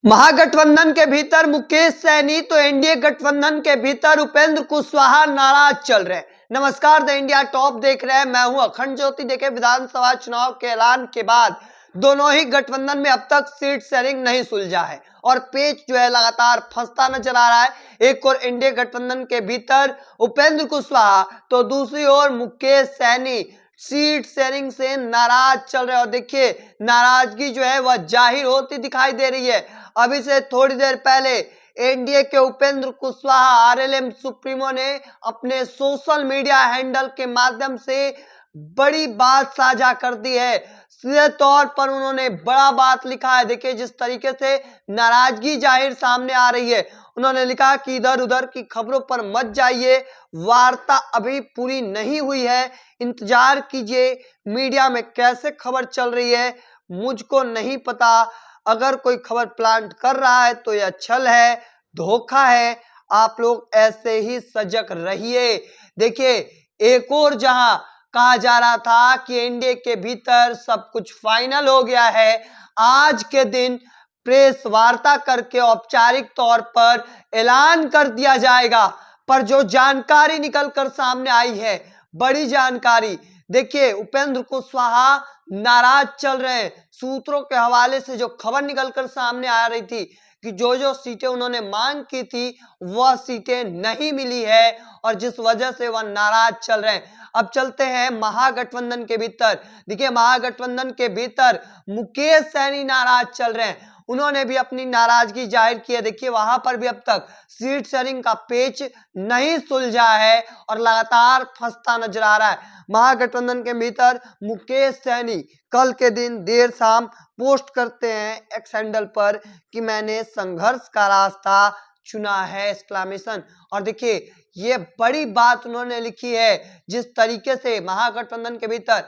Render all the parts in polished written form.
महागठबंधन के भीतर मुकेश सहनी तो एनडीए गठबंधन के भीतर उपेंद्र कुशवाहा नाराज चल रहे हैं। नमस्कार, द इंडिया टॉप देख रहे हैं, मैं हूं अखंड ज्योति। देखे, विधानसभा चुनाव के ऐलान के बाद दोनों ही गठबंधन में अब तक सीट शेयरिंग नहीं सुलझा है और पेच जो है लगातार फंसता नजर आ रहा है। एक और एनडीए गठबंधन के भीतर उपेंद्र कुशवाहा तो दूसरी ओर मुकेश सहनी सीट शेयरिंग से नाराज चल रहे हैं और देखिए, नाराजगी जो है वह जाहिर होती दिखाई दे रही है। अभी से थोड़ी देर पहले एनडीए के उपेंद्र कुशवाहा आरएलएम सुप्रीमो ने अपने सोशल मीडिया हैंडल के माध्यम से बड़ी बात साझा कर दी है। सीधे तौर पर उन्होंने बड़ा बात लिखा है। देखिए, जिस तरीके से नाराजगी जाहिर सामने आ रही है, उन्होंने लिखा कि इधर उधर की खबरों पर मत जाइए, वार्ता अभी पूरी नहीं हुई है, इंतजार कीजिए। मीडिया में कैसे खबर चल रही है मुझको नहीं पता। अगर कोई खबर प्लांट कर रहा है तो यह छल है, धोखा है। आप लोग ऐसे ही सजग रहिए। देखिए, एक और जहां कहा जा रहा था कि एनडीए के भीतर सब कुछ फाइनल हो गया है, आज के दिन प्रेस वार्ता करके औपचारिक तौर पर ऐलान कर दिया जाएगा। पर जो जानकारी निकलकर सामने आई है, बड़ी जानकारी, देखिए, उपेंद्र कुशवाहा नाराज चल रहे हैं। सूत्रों के हवाले से जो खबर निकलकर सामने आ रही थी कि जो सीटें उन्होंने मांग की थी वह सीटें नहीं मिली है और जिस वजह से वह नाराज चल रहे हैं। अब चलते हैं महागठबंधन के भीतर। देखिए, महागठबंधन के भीतर मुकेश सहनी नाराज चल रहे हैं। उन्होंने भी अपनी नाराजगी जाहिर की है। देखिए, वहां पर भी अब तक सीट शेयरिंग का पेच नहीं सुलझा है और लगातार फंसता नजर आ रहा है। महागठबंधन के भीतर मुकेश सहनी कल के दिन देर शाम पोस्ट करते हैं एक्स हैंडल पर कि मैंने संघर्ष का रास्ता चुना है एक्सक्लेमेशन। और देखिए, ये बड़ी बात उन्होंने लिखी है। जिस तरीके से महागठबंधन के भीतर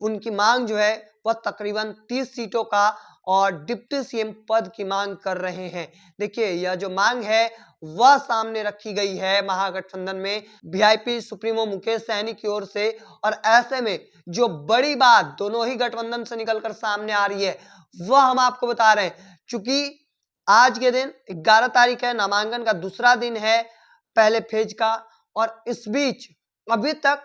उनकी मांग जो है वह तकरीबन 30 सीटों का और डिप्टी सीएम पद की मांग कर रहे हैं। देखिए, यह जो मांग है वह सामने रखी गई है महागठबंधन में वीआईपी सुप्रीमो मुकेश सहनी की ओर से। और ऐसे में जो बड़ी बात दोनों ही गठबंधन से निकलकर सामने आ रही है वह हम आपको बता रहे हैं। चूंकि आज के दिन 11 तारीख है, नामांकन का दूसरा दिन है पहले फेज का, और इस बीच अभी तक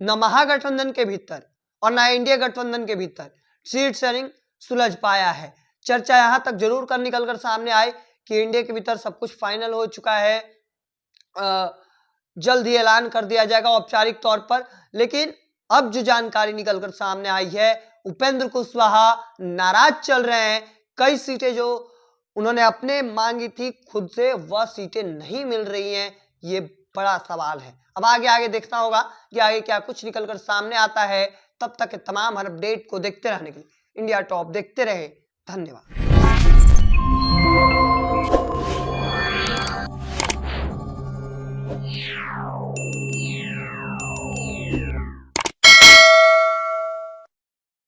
न महागठबंधन के भीतर और न एनडीए गठबंधन के भीतर सीट शेयरिंग सुलझ पाया है। चर्चा यहां तक जरूर कर निकलकर सामने आए कि एनडीए के भीतर सब कुछ फाइनल हो चुका है, जल्द ही ऐलान कर दिया जाएगा औपचारिक तौर पर। लेकिन अब जो जानकारी निकलकर सामने आई है, उपेंद्र कुशवाहा नाराज चल रहे हैं। कई सीटें जो उन्होंने अपने मांगी थी खुद से, वह सीटें नहीं मिल रही हैं। ये बड़ा सवाल है। अब आगे देखना होगा कि आगे क्या कुछ निकलकर सामने आता है। तब तक के तमाम हर अपडेट को देखते रहने के लिए इंडिया टॉप देखते रहे। धन्यवाद।